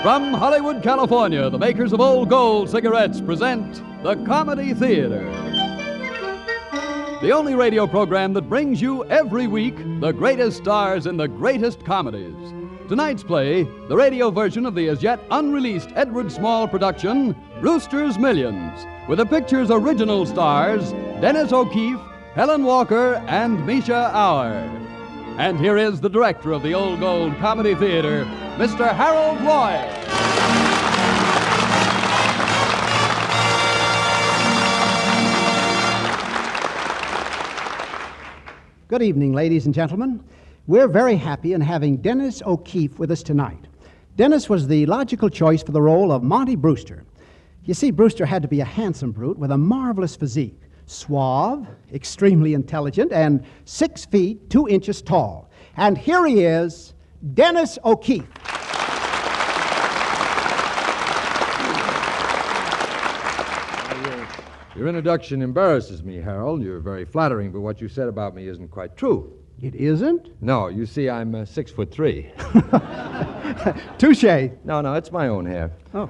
From Hollywood, California, the makers of Old Gold cigarettes present the Comedy Theater. The only radio program that brings you every week the greatest stars in the greatest comedies. Tonight's play, the radio version of the as yet unreleased Edward Small production, Brewster's Millions, with the picture's original stars, Dennis O'Keefe, Helen Walker, and Misha Auer. And here is the director of the Old Gold Comedy Theater, Mr. Harold Lloyd. Good evening, ladies and gentlemen. We're very happy in having Dennis O'Keefe with us tonight. Dennis was the logical choice for the role of Monty Brewster. You see, Brewster had to be a handsome brute with a marvelous physique, suave, extremely intelligent, and 6 feet 2 inches tall. And here he is, Dennis O'Keefe. Your introduction embarrasses me, Harold. You're very flattering, but what you said about me isn't quite true. It isn't? No, you see, I'm 6'3". Touché. No, it's my own hair. Oh.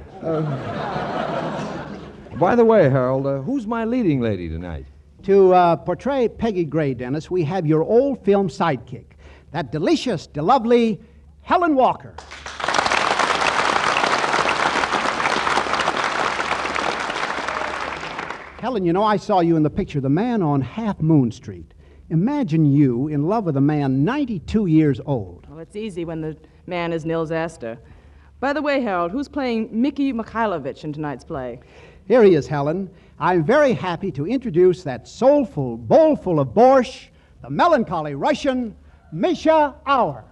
By the way, Harold, who's my leading lady tonight? To portray Peggy Gray, Dennis, we have your old film sidekick, that delicious, lovely Helen Walker. Helen, you know, I saw you in the picture, The Man on Half Moon Street. Imagine you in love with a man 92 years old. Well, it's easy when the man is Nils Astor. By the way, Harold, who's playing Mickey Mikhailovich in tonight's play? Here he is, Helen. I'm very happy to introduce that soulful, bowlful of borscht, the melancholy Russian, Misha Auer.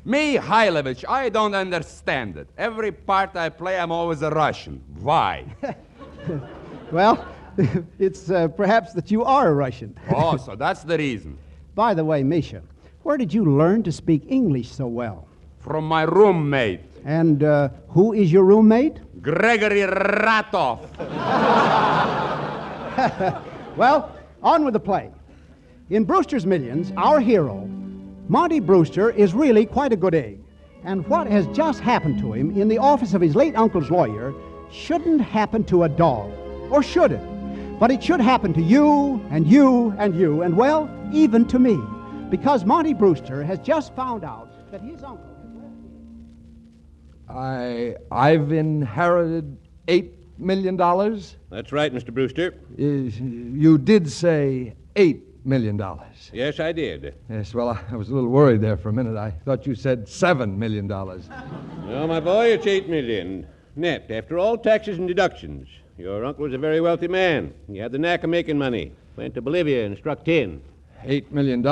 Mikhailovich, I don't understand it. Every part I play, I'm always a Russian. Why? Well, it's perhaps that you are a Russian. Oh, so that's the reason. By the way, Misha, where did you learn to speak English so well? From my roommate. And who is your roommate? Gregory Ratov. Well, on with the play. In Brewster's Millions, our hero, Monty Brewster, is really quite a good egg. And what has just happened to him in the office of his late uncle's lawyer shouldn't happen to a dog, or should it? But it should happen to you, and you, and you, and, well, even to me, because Monty Brewster has just found out that his uncle has left him. I've inherited $8 million? That's right, Mr. Brewster. You did say $8 million. Yes, I did. Yes, well, I was a little worried there for a minute. I thought you said $7 million. No, my boy, it's $8 million. Net, after all taxes and deductions. Your uncle was a very wealthy man. He had the knack of making money. Went to Bolivia and struck tin. $8 million.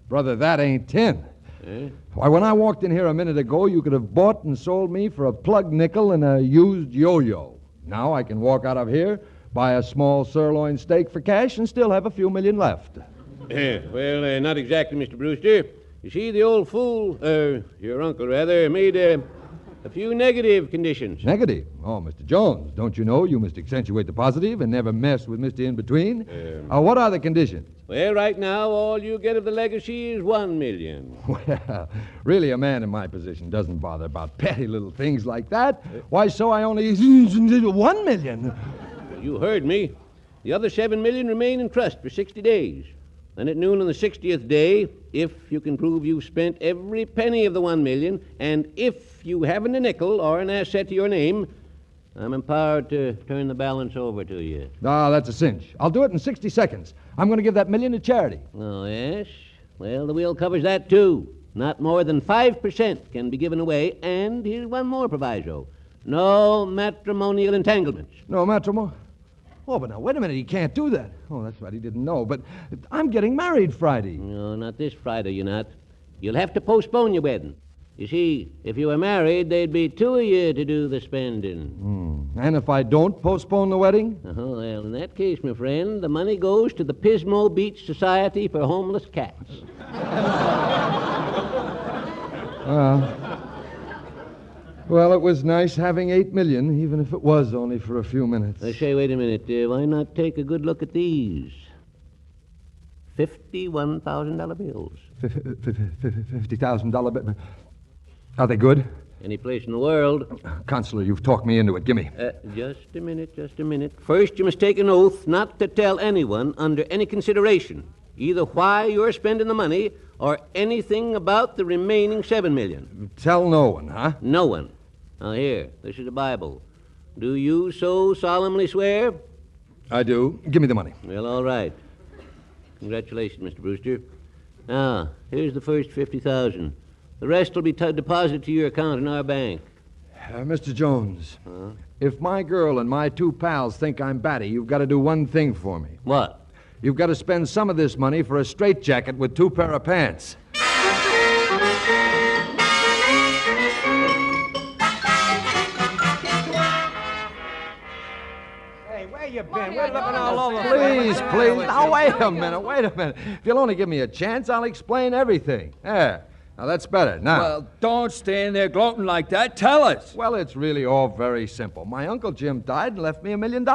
Brother, that ain't tin. Eh? Why, when I walked in here a minute ago, you could have bought and sold me for a plug nickel and a used yo-yo. Now I can walk out of here, buy a small sirloin steak for cash, and still have a few million left. Well, not exactly, Mr. Brewster. You see, the old fool, your uncle, rather, made a few negative conditions. Negative? Oh, Mr. Jones, don't you know you must accentuate the positive and never mess with Mr. In-Between? What are the conditions? Well, right now, all you get of the legacy is $1 million. Well, really, a man in my position doesn't bother about petty little things like that. Why, so I only $1 million. You heard me. The other $7 million remain in trust for 60 days. Then at noon on the 60th day, if you can prove you've spent every penny of the $1 million, and if you haven't a nickel or an asset to your name, I'm empowered to turn the balance over to you. Ah, that's a cinch. I'll do it in 60 seconds. I'm going to give that $1 million to charity. Oh, yes? Well, the will covers that, too. Not more than 5% can be given away, and here's one more proviso. No matrimonial entanglements. No matrimony? Oh, but now, wait a minute. He can't do that. Oh, that's right. He didn't know. But I'm getting married Friday. No, not this Friday, you're not. You'll have to postpone your wedding. You see, if you were married, there'd be 2 of you to do the spending. And if I don't postpone the wedding? Oh, well, in that case, my friend, the money goes to the Pismo Beach Society for Homeless Cats. Well, it was nice having $8 million, even if it was only for a few minutes. I say, wait a minute. Why not take a good look at these? $51,000 bills. $50,000 bill. Are they good? Any place in the world. Consular, you've talked me into it. Gimme. Just a minute. First, you must take an oath not to tell anyone under any consideration either why you're spending the money or anything about the remaining $7 million. Tell no one, huh? No one. Now, here, this is the Bible. Do you so solemnly swear? I do. Give me the money. Well, all right. Congratulations, Mr. Brewster. Now, here's the first $50,000. The rest will be deposited to your account in our bank. Mr. Jones, if my girl and my two pals think I'm batty, you've got to do one thing for me. What? You've got to spend some of this money for a straitjacket with 2 pair of pants. Hey, where you been? We're looking all over. Please. Now, wait a minute. If you'll only give me a chance, I'll explain everything. There. Now, that's better. Now. Well, don't stand there gloating like that. Tell us. Well, it's really all very simple. My Uncle Jim died and left me $1 million.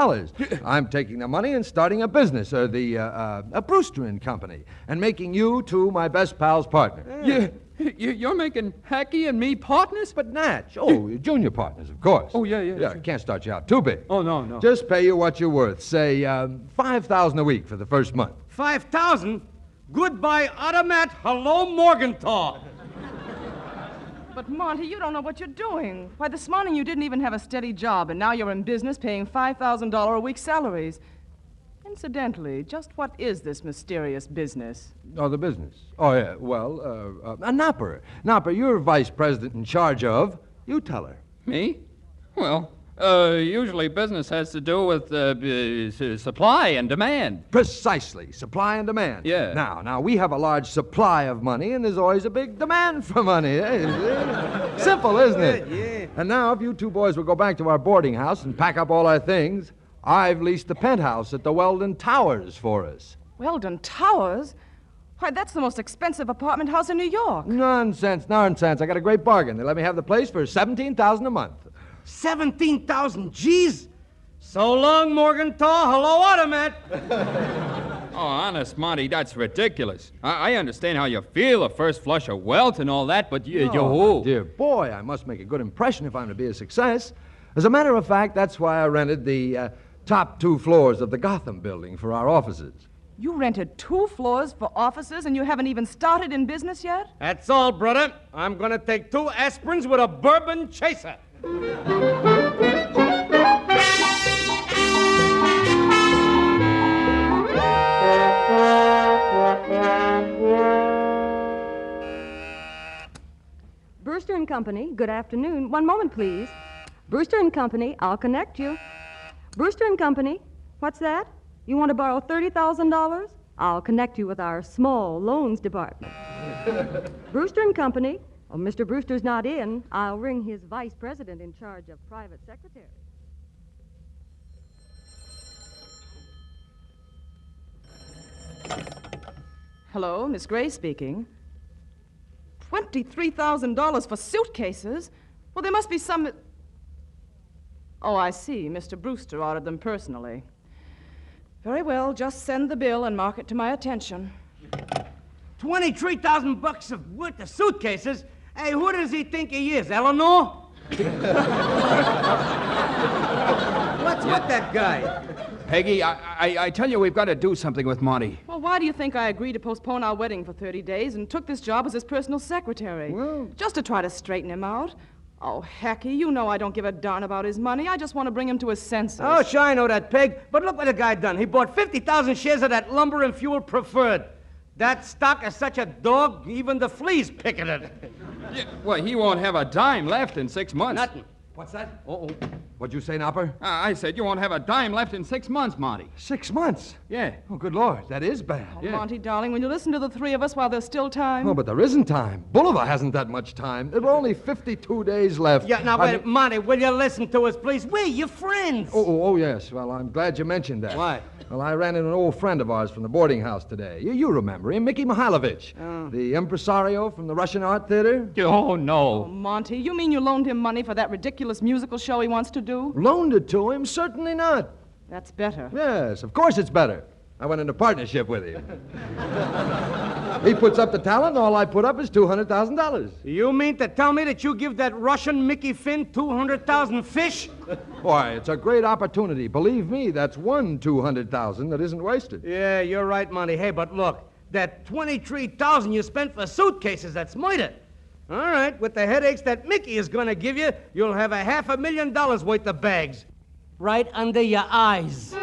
I'm taking the money and starting a business, a Brewster and Company, and making you two my best pals partner. You're making Hacky and me partners? But Natch. Oh, junior partners, of course. Oh, yeah. Yeah, can't start you out too big. Oh, no. Just pay you what you're worth. Say, $5,000 a week for the first month. 5,000? Goodbye, Automat. Hello, Morgenthau. But, Monty, you don't know what you're doing. Why, this morning you didn't even have a steady job, and now you're in business paying $5,000 a week salaries. Incidentally, just what is this mysterious business? Oh, the business. Oh, yeah. Well, Nopper. Nopper, you're vice president in charge of. You tell her. Me? Well, usually business has to do with supply and demand. Precisely. Supply and demand. Yeah. Now, we have a large supply of money, and there's always a big demand for money. Simple, isn't it? Yeah. And now, if you two boys will go back to our boarding house and pack up all our things, I've leased the penthouse at the Weldon Towers for us. Weldon Towers? Why, that's the most expensive apartment house in New York. Nonsense. I got a great bargain. They let me have the place for $17,000 a month. 17,000 G's? So long, Morgenthau. Hello, Automat. Oh, honest, Monty, that's ridiculous. I understand how you feel, a first flush of wealth and all that, but Oh, dear boy, I must make a good impression if I'm to be a success. As a matter of fact, that's why I rented the top 2 floors of the Gotham building for our offices. You rented 2 floors for offices and you haven't even started in business yet? That's all, brother. I'm going to take 2 aspirins with a bourbon chaser. Brewster and Company, good afternoon. One moment, please. Brewster and Company, I'll connect you. Brewster and Company, what's that? You want to borrow $30,000? I'll connect you with our small loans department. Brewster and Company. Oh, Mr. Brewster's not in. I'll ring his vice president in charge of private secretary. Hello, Miss Gray speaking. $23,000 for suitcases? Well, there must be some... Oh, I see. Mr. Brewster ordered them personally. Very well, just send the bill and mark it to my attention. 23,000 bucks worth of suitcases? Hey, who does he think he is, Eleanor? What's with that guy? Peggy, I tell you, we've got to do something with Monty. Well, why do you think I agreed to postpone our wedding for 30 days and took this job as his personal secretary? Well... Just to try to straighten him out. Oh, Hacky, you know I don't give a darn about his money. I just want to bring him to his senses. Oh, sure, I know that, Peg. But look what the guy done. He bought 50,000 shares of that lumber and fuel preferred. That stock is such a dog, even the fleas picking it. Yeah, well, he won't have a dime left in 6 months. Nothing. What's that? Uh-oh. What'd you say, Nopper? I said you won't have a dime left in 6 months, Monty. 6 months? Yeah. Oh, good Lord. That is bad. Oh, yeah. Monty, darling, will you listen to the 3 of us while there's still time? Oh, but there isn't time. Bolivar hasn't that much time. There were only 52 days left. Yeah, now, wait, Monty, will you listen to us, please? We're your friends. Oh, yes. Well, I'm glad you mentioned that. Why? Well, I ran into an old friend of ours from the boarding house today. You remember him, Mickey Mihailovich, the impresario from the Russian Art Theater. Oh, no. Oh, Monty, you mean you loaned him money for that ridiculous musical show he wants to do? Loaned it to him? Certainly not. That's better. Yes, of course it's better. I went into partnership with him. He puts up the talent, and all I put up is $200,000. You mean to tell me that you give that Russian Mickey Finn 200,000 fish? Why, it's a great opportunity. Believe me, that's one 200,000 that isn't wasted. Yeah, you're right, Monty. Hey, but look, that 23,000 you spent for suitcases, that's murder. All right, with the headaches that Mickey is going to give you, you'll have $500,000 worth of bags. Right under your eyes.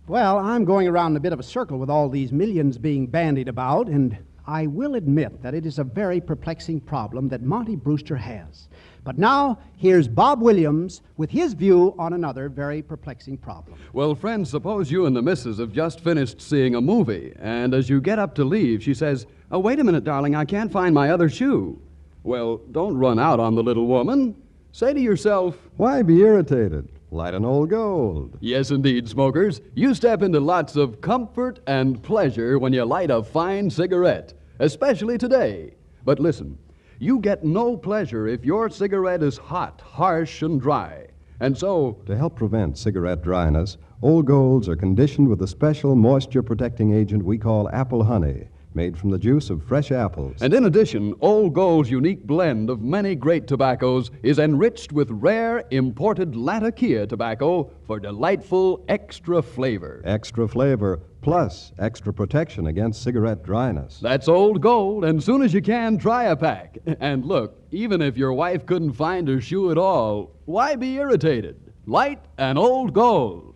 Well, I'm going around in a bit of a circle with all these millions being bandied about, and I will admit that it is a very perplexing problem that Monty Brewster has. But now, here's Bob Williams with his view on another very perplexing problem. Well, friends, suppose you and the missus have just finished seeing a movie, and as you get up to leave, she says, "Oh, wait a minute, darling, I can't find my other shoe." Well, don't run out on the little woman. Say to yourself, "Why be irritated? Light an Old Gold." yes, indeed, smokers. You step into lots of comfort and pleasure when you light a fine cigarette, especially today. But listen, you get no pleasure if your cigarette is hot, harsh, and dry. And so, To help prevent cigarette dryness, Old Golds are conditioned with a special moisture-protecting agent we call apple honey, made from the juice of fresh apples. and in addition, Old Gold's unique blend of many great tobaccos is enriched with rare imported Latakia tobacco for delightful extra flavor. Extra flavor, plus extra protection against cigarette dryness. That's Old Gold, and soon as you can, try a pack. And look, even if your wife couldn't find her shoe at all, why be irritated? Light an Old Gold.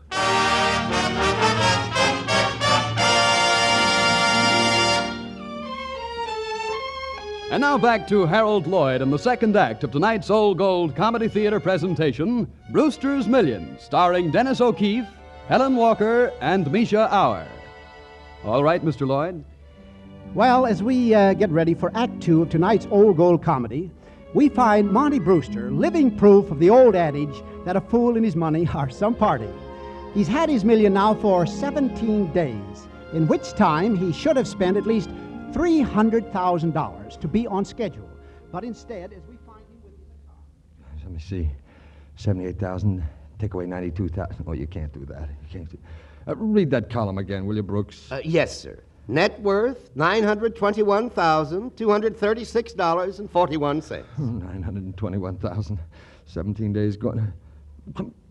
And now back to Harold Lloyd and the second act of tonight's Old Gold Comedy Theater presentation, Brewster's Millions, starring Dennis O'Keefe, Helen Walker, and Misha Auer. All right, Mr. Lloyd. Well, as we get ready for Act Two of tonight's Old Gold comedy, we find Monty Brewster living proof of the old adage that a fool and his money are some party. He's had his million now for 17 days, in which time he should have spent at least $300,000 to be on schedule. But instead, as we find him with his... Let me see. 78,000, take away 92,000. Oh, you can't do that. You can't do... read that column again, will you, Brooks? Yes, sir. Net worth, $921,236.41. 921,000. 17 days gone.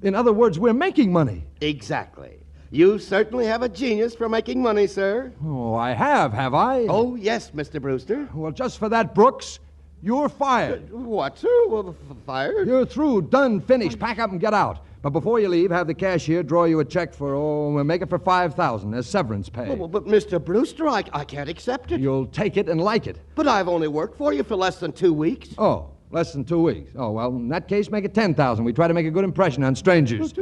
In other words, we're making money. Exactly. You certainly have a genius for making money, sir. Oh, I have I? Oh, yes, Mr. Brewster. Well, just for that, Brooks, you're fired. What, sir? Well, fired? You're through, done, finished. Pack up and get out. But before you leave, have the cashier draw you a check for, we'll make it for $5,000 as severance pay. Well, but Mr. Brewster, I can't accept it. You'll take it and like it. But I've only worked for you for less than 2 weeks. Oh, less than 2 weeks. Oh, well, in that case, make it $10,000. We try to make a good impression on strangers.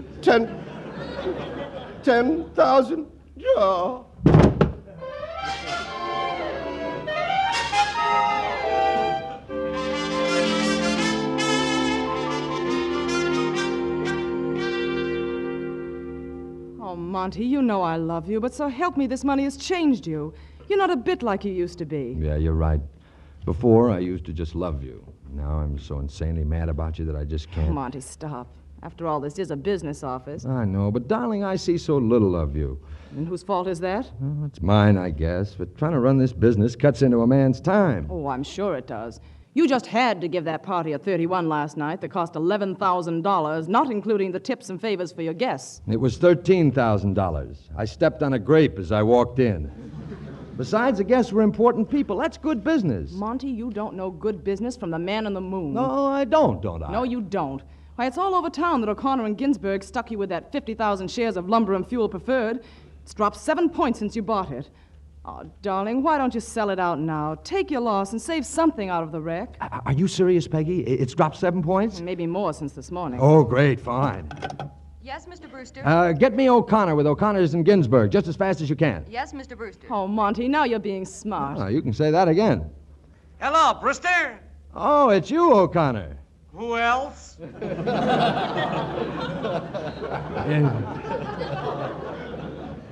10,000? Yeah. Oh, Monty, you know I love you, but so help me, this money has changed you. You're not a bit like you used to be. Yeah, you're right. Before, I used to just love you. Now I'm so insanely mad about you that I just can't. Monty, stop. After all, this is a business office. I know, but darling, I see so little of you. And whose fault is that? Well, it's mine, I guess, but trying to run this business cuts into a man's time. Oh, I'm sure it does. You just had to give that party at 31 last night that cost $11,000, not including the tips and favors for your guests. It was $13,000. I stepped on a grape as I walked in. Besides, the guests were important people. That's good business. Monty, you don't know good business from the man on the moon. No, I don't I? No, you don't. Why, it's all over town that O'Connor and Ginsburg stuck you with that 50,000 shares of Lumber and Fuel Preferred. It's dropped 7 points since you bought it. Oh, darling, why don't you sell it out now? Take your loss and save something out of the wreck. Are you serious, Peggy? It's dropped 7 points? Maybe more since this morning. Oh, great, fine. Yes, Mr. Brewster? Get me O'Connor with O'Connor's and Ginsburg, just as fast as you can. Yes, Mr. Brewster. Oh, Monty, now you're being smart. Oh, you can say that again. Hello, Brewster. Oh, it's you, O'Connor. Who else?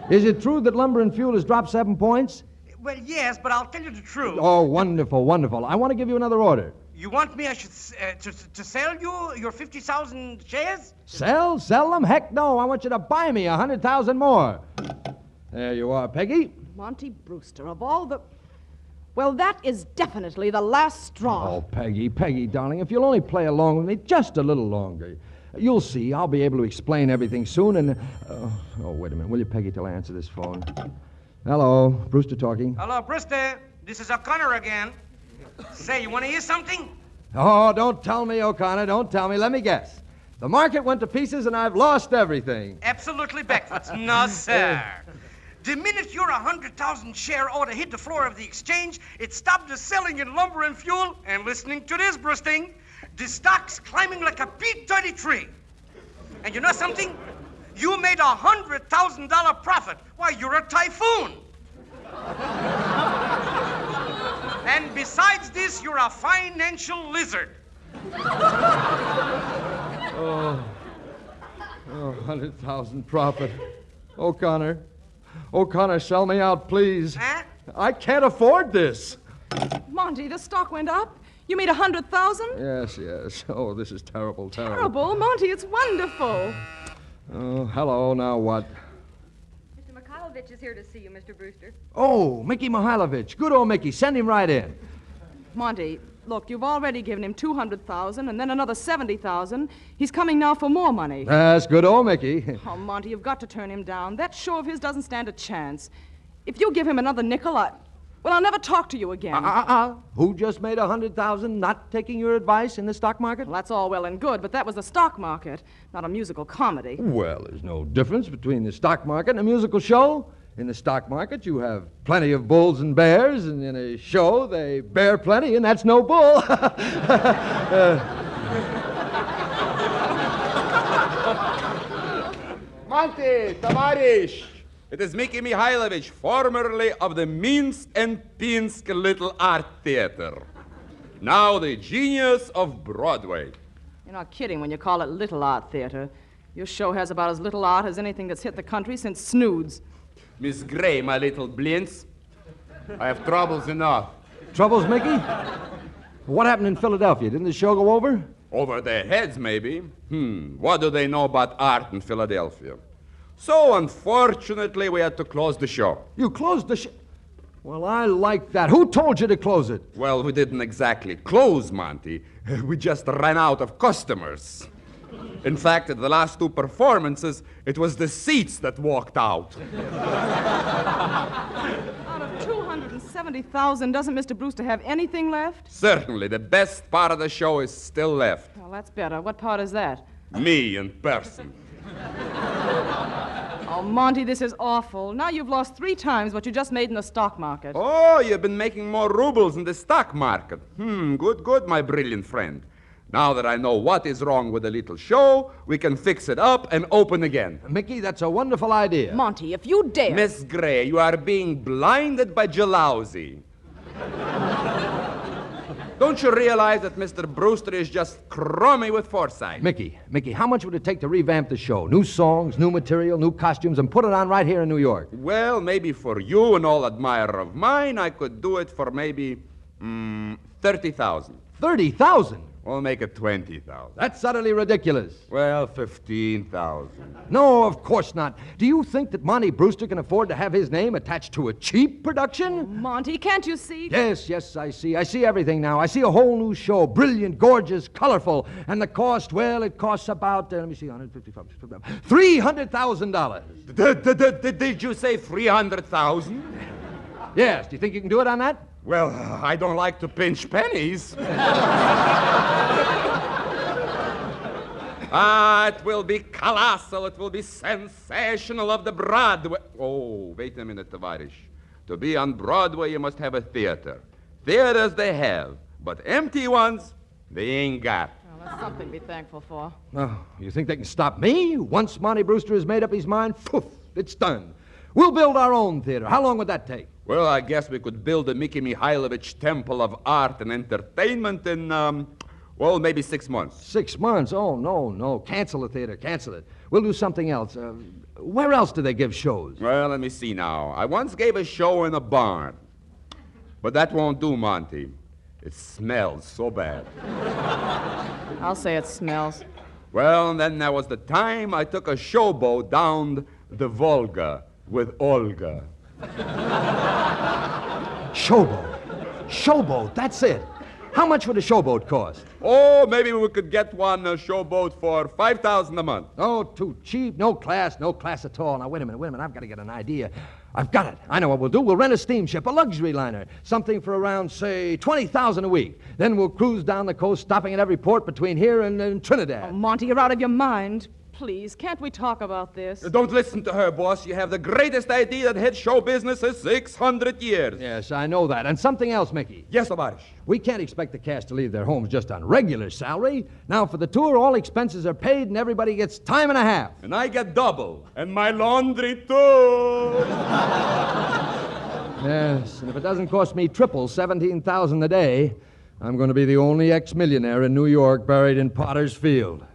Is it true that Lumber and Fuel has dropped 7 points? Well, yes, but I'll tell you the truth. Oh, wonderful, wonderful. I want to give you another order. You want me to sell you your 50,000 shares? Sell? Sell them? Heck no. I want you to buy me 100,000 more. There you are, Peggy. Monty Brewster, of all the... Well, that is definitely the last straw. Oh, Peggy, darling, if you'll only play along with me just a little longer, you'll see. I'll be able to explain everything soon, and... oh, wait a minute. Will you, Peggy, till I answer this phone? Hello, Brewster talking. Hello, Brewster. This is O'Connor again. Say, you want to hear something? Oh, don't tell me, O'Connor. Don't tell me. Let me guess. The market went to pieces, and I've lost everything. Absolutely backwards. No, sir. The minute your 100,000 share order hit the floor of the exchange, it stopped the selling in lumber and fuel, and listening to this, Brewster, the stock's climbing like a big dirty tree. And you know something? You made a $100,000 profit. Why, you're a typhoon. And besides this, you're a financial lizard. Oh, 100,000 profit. O'Connor, sell me out, please. Huh? I can't afford this. Monty, the stock went up. You made 100,000? Yes. Oh, this is terrible. Terrible? Monty, it's wonderful. Oh, hello. Now what? Mr. Mikhailovich is here to see you, Mr. Brewster. Oh, Mickey Mihailovich. Good old Mickey. Send him right in. Monty, look, you've already given him 200,000 and then another 70,000. He's coming now for more money. That's good old Mickey. Oh, Monty, you've got to turn him down. That show of his doesn't stand a chance. If you give him another nickel, I'll never talk to you again. Who just made 100,000 not taking your advice in the stock market? Well, that's all well and good, but that was the stock market, not a musical comedy. Well, there's no difference between the stock market and a musical show. In the stock market, you have plenty of bulls and bears, and in a show, they bear plenty, and that's no bull. Monty, Tavarish. It is Mickey Mihailovich, formerly of the Minsk and Pinsk Little Art Theater. Now the genius of Broadway. You're not kidding when you call it Little Art Theater. Your show has about as little art as anything that's hit the country since Snoods. Miss Gray, my little blintz. I have troubles enough. Troubles, Mickey? What happened in Philadelphia? Didn't the show go over? Over their heads, maybe. What do they know about art in Philadelphia? So, unfortunately, we had to close the show. You closed the show? Well, I like that. Who told you to close it? Well, we didn't exactly close, Monty. We just ran out of customers. In fact, at the last two performances, it was the seats that walked out. Out of 270,000, doesn't Mr. Brewster have anything left? Certainly, the best part of the show is still left. Well, that's better. What part is that? Me in person. Oh, Monty, this is awful. Now you've lost 3 times what you just made in the stock market. Oh, you've been making more rubles in the stock market. Good, my brilliant friend. Now that I know what is wrong with the little show, we can fix it up and open again. Mickey, that's a wonderful idea. Monty, if you dare... Miss Gray, you are being blinded by Jalowzy. Don't you realize that Mr. Brewster is just crummy with foresight? Mickey, how much would it take to revamp the show? New songs, new material, new costumes, and put it on right here in New York? Well, maybe for you, an old admirer of mine, I could do it for maybe 30,000. 30,000? We'll make it 20,000. That's utterly ridiculous. Well, 15,000. No, of course not. Do you think that Monty Brewster can afford to have his name attached to a cheap production? Oh, Monty, can't you see? Yes, I see. I see everything now. I see a whole new show. Brilliant, gorgeous, colorful. And the cost, well, it costs about, let me see, $300,000. Did you say 300,000? Yes. Do you think you can do it on that? Well, I don't like to pinch pennies. It will be colossal. It will be sensational of the Broadway. Oh, wait a minute, Tavarish. To be on Broadway, you must have a theater. Theaters they have, but empty ones, they ain't got. Well, that's something to be thankful for. Oh, you think they can stop me? Once Monty Brewster has made up his mind, poof, it's done. We'll build our own theater. How long would that take? Well, I guess we could build the Mickey Mihailovich Temple of Art and Entertainment in, maybe 6 months. 6 months? Oh, no. Cancel the theater. Cancel it. We'll do something else. Where else do they give shows? Well, let me see now. I once gave a show in a barn. But that won't do, Monty. It smells so bad. I'll say it smells. Well, and then there was the time I took a showboat down the Volga with Olga. Showboat, that's it. How much would a showboat cost? Oh, maybe we could get one showboat for $5,000 a month. Oh, too cheap. No class at all. Now, wait a minute. I've got to get an idea. I've got it. I know what we'll do. We'll rent a steamship, a luxury liner, something for around, say, $20,000 a week. Then we'll cruise down the coast, stopping at every port between here and Trinidad. Oh, Monty, you're out of your mind. Please, can't we talk about this? Don't listen to her, boss. You have the greatest idea that hit show business in 600 years. Yes, I know that. And something else, Mickey. Yes, Tovarish. We can't expect the cast to leave their homes just on regular salary. Now, for the tour, all expenses are paid and everybody gets time and a half. And I get double. And my laundry, too. Yes, and if it doesn't cost me triple, $17,000 a day, I'm going to be the only ex-millionaire in New York buried in Potter's Field.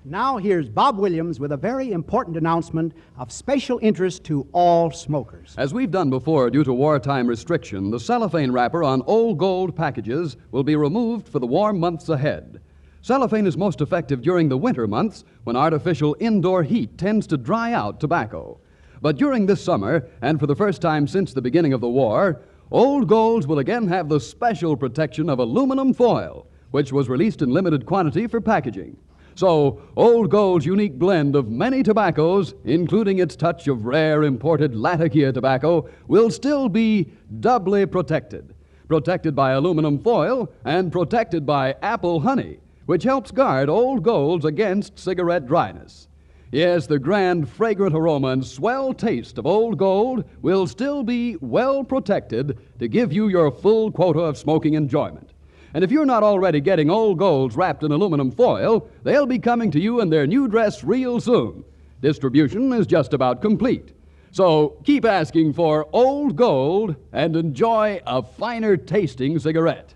Now here's Bob Williams with a very important announcement of special interest to all smokers. As we've done before due to wartime restriction, the cellophane wrapper on Old Gold packages will be removed for the warm months ahead. Cellophane is most effective during the winter months when artificial indoor heat tends to dry out tobacco. But during this summer, and for the first time since the beginning of the war, Old Golds will again have the special protection of aluminum foil, which was released in limited quantity for packaging. So, Old Gold's unique blend of many tobaccos, including its touch of rare imported Latakia tobacco, will still be doubly protected. Protected by aluminum foil and protected by apple honey, which helps guard Old Golds against cigarette dryness. Yes, the grand, fragrant aroma and swell taste of Old Gold will still be well protected to give you your full quota of smoking enjoyment. And if you're not already getting Old Golds wrapped in aluminum foil, they'll be coming to you in their new dress real soon. Distribution is just about complete. So keep asking for Old Gold and enjoy a finer tasting cigarette.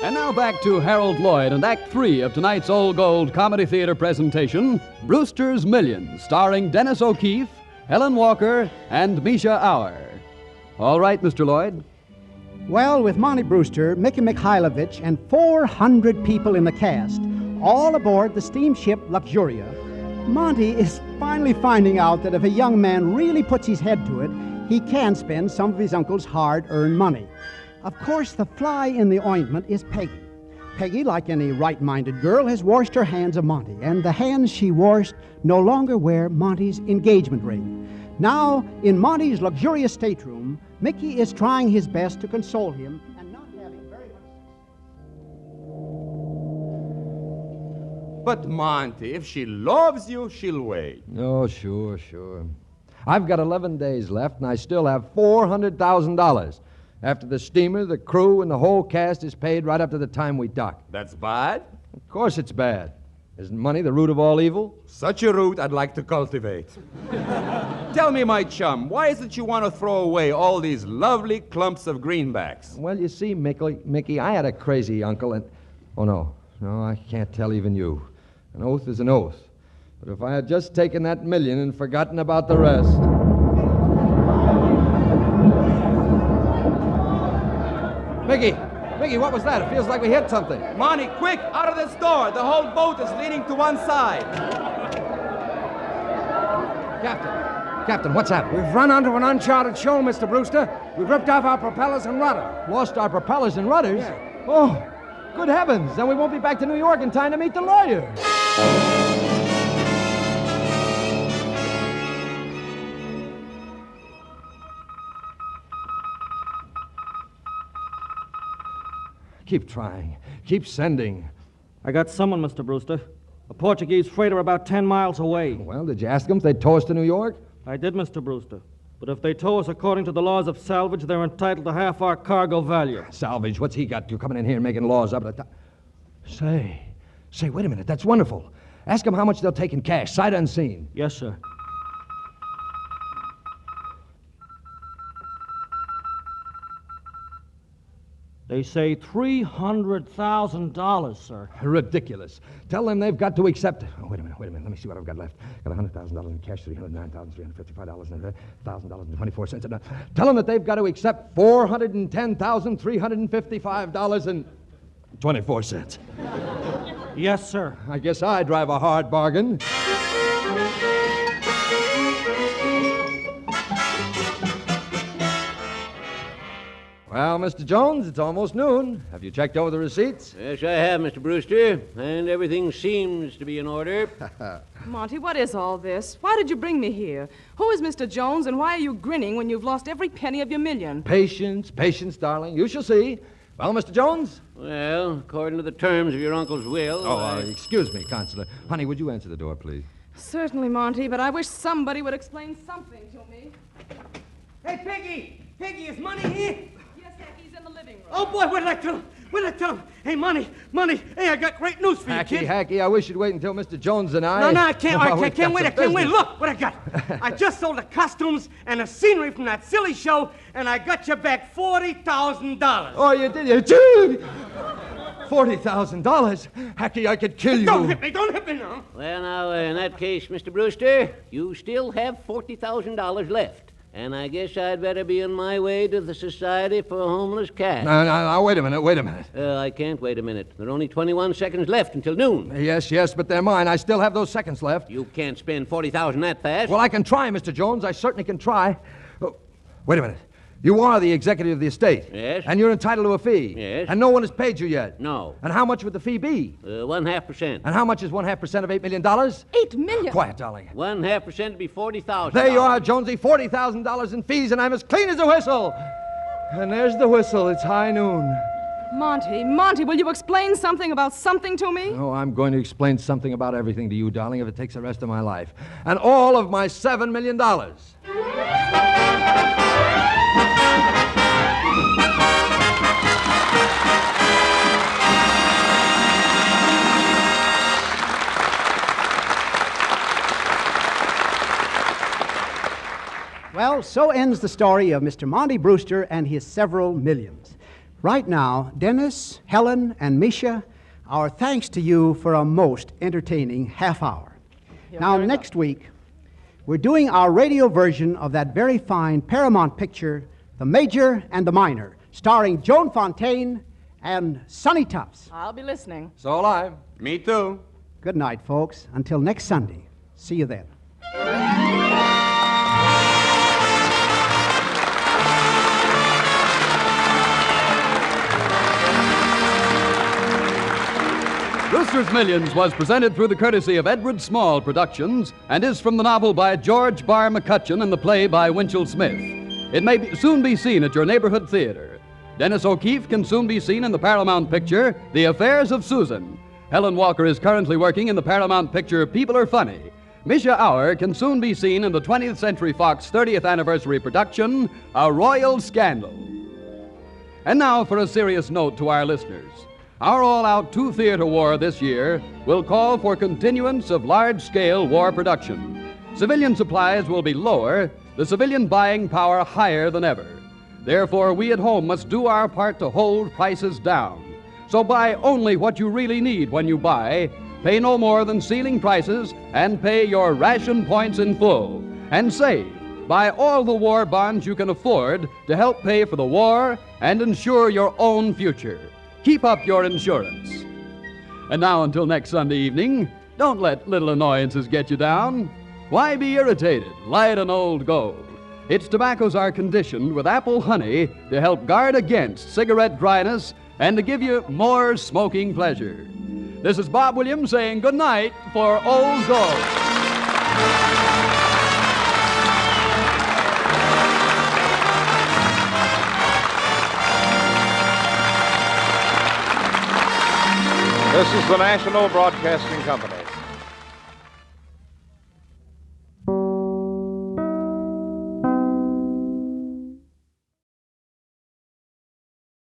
And now back to Harold Lloyd and Act 3 of tonight's Old Gold Comedy Theater presentation, Brewster's Millions, starring Dennis O'Keefe, Helen Walker, and Misha Auer. All right, Mr. Lloyd. Well, with Monty Brewster, Mickey Mikhailovich, and 400 people in the cast, all aboard the steamship Luxuria, Monty is finally finding out that if a young man really puts his head to it, he can spend some of his uncle's hard-earned money. Of course, the fly in the ointment is Peggy. Peggy, like any right-minded girl, has washed her hands of Monty, and the hands she washed no longer wear Monty's engagement ring. Now, in Monty's luxurious stateroom, Mickey is trying his best to console him and not having very much... But, Monty, if she loves you, she'll wait. Oh, sure. I've got 11 days left, and I still have $400,000. After the steamer, the crew, and the whole cast is paid right up to the time we dock. That's bad? Of course it's bad. Isn't money the root of all evil? Such a root I'd like to cultivate. Tell me, my chum, why is it you want to throw away all these lovely clumps of greenbacks? Well, you see, Mickey, I had a crazy uncle, and... Oh, no, I can't tell even you. An oath is an oath. But if I had just taken that million and forgotten about the rest... Mickey, what was that? It feels like we hit something. Monty, quick, out of this door. The whole boat is leaning to one side. Captain, what's happened? We've run onto an uncharted shoal, Mr. Brewster. We've ripped off our propellers and rudder. Lost our propellers and rudders? Yeah. Oh, good heavens. Then we won't be back to New York in time to meet the lawyer. Keep trying. Keep sending. I got someone, Mr. Brewster. A Portuguese freighter about 10 miles away. Well, did you ask them if they'd tow us to New York? I did, Mr. Brewster. But if they tow us according to the laws of salvage, they're entitled to half our cargo value. Salvage? What's he got to coming in here and making laws up at the top? Say, wait a minute. That's wonderful. Ask them how much they'll take in cash, sight unseen. Yes, sir. They say $300,000, sir. Ridiculous. Tell them they've got to accept... Oh, wait a minute. Let me see what I've got left. Got $100,000 in cash, $309,355, and $1,000.24. Tell them that they've got to accept $410,355.24. Yes, sir. I guess I drive a hard bargain. Well, Mr. Jones, it's almost noon. Have you checked over the receipts? Yes, I have, Mr. Brewster, and everything seems to be in order. Monty, what is all this? Why did you bring me here? Who is Mr. Jones, and why are you grinning when you've lost every penny of your million? Patience, darling. You shall see. Well, Mr. Jones? Well, according to the terms of your uncle's will... Excuse me, Consular. Honey, would you answer the door, please? Certainly, Monty, but I wish somebody would explain something to me. Hey, Peggy! Peggy, is Money here? Yes, sir, he's in the living room. Oh, boy, what did I tell him? Hey, Money, hey, I got great news for you, kid. Hacky, I wish you'd wait until Mr. Jones and I... No, I can't wait. Look what I got. I just sold the costumes and the scenery from that silly show, and I got you back $40,000. Oh, you did? Dude! $40,000? Hacky, I could kill you. Don't hit me now. Well, now, in that case, Mr. Brewster, you still have $40,000 left. And I guess I'd better be on my way to the Society for Homeless Cats. No, wait a minute. I can't wait a minute. There are only 21 seconds left until noon. Yes, but they're mine. I still have those seconds left. You can't spend $40,000 that fast. Well, I can try, Mr. Jones. I certainly can try. Oh, wait a minute. You are the executive of the estate. Yes. And you're entitled to a fee. Yes. And no one has paid you yet. No. And how much would the fee be? 1/2%. And how much is 1/2% of $8 million? $8 million? Quiet, darling. 1/2% would be $40,000. There you are, Jonesy. $40,000 in fees, and I'm as clean as a whistle. And there's the whistle. It's high noon. Monty, will you explain something about something to me? Oh, I'm going to explain something about everything to you, darling, if it takes the rest of my life. And all of my $7 million. Well, so ends the story of Mr. Monty Brewster and his several millions. Right now, Dennis, Helen, and Misha, our thanks to you for a most entertaining half hour. Now, next week, we're doing our radio version of that very fine Paramount picture, The Major and the Minor, starring Joan Fontaine and Sonny Tufts. I'll be listening. So will I. Me too. Good night, folks. Until next Sunday. See you then. Brewster's Millions was presented through the courtesy of Edward Small Productions and is from the novel by George Barr McCutcheon and the play by Winchell Smith. It may soon be seen at your neighborhood theater. Dennis O'Keefe can soon be seen in the Paramount picture, The Affairs of Susan. Helen Walker is currently working in the Paramount picture, People Are Funny. Misha Auer can soon be seen in the 20th Century Fox 30th anniversary production, A Royal Scandal. And now for a serious note to our listeners. Our all-out two-theater war this year will call for continuance of large-scale war production. Civilian supplies will be lower, the civilian buying power higher than ever. Therefore, we at home must do our part to hold prices down. So buy only what you really need when you buy, pay no more than ceiling prices, and pay your ration points in full. And save. Buy all the war bonds you can afford to help pay for the war and ensure your own future. Keep up your insurance. And now, until next Sunday evening, don't let little annoyances get you down. Why be irritated? Light an Old Gold. Its tobaccos are conditioned with apple honey to help guard against cigarette dryness and to give you more smoking pleasure. This is Bob Williams saying good night for Old Gold. This is the National Broadcasting Company.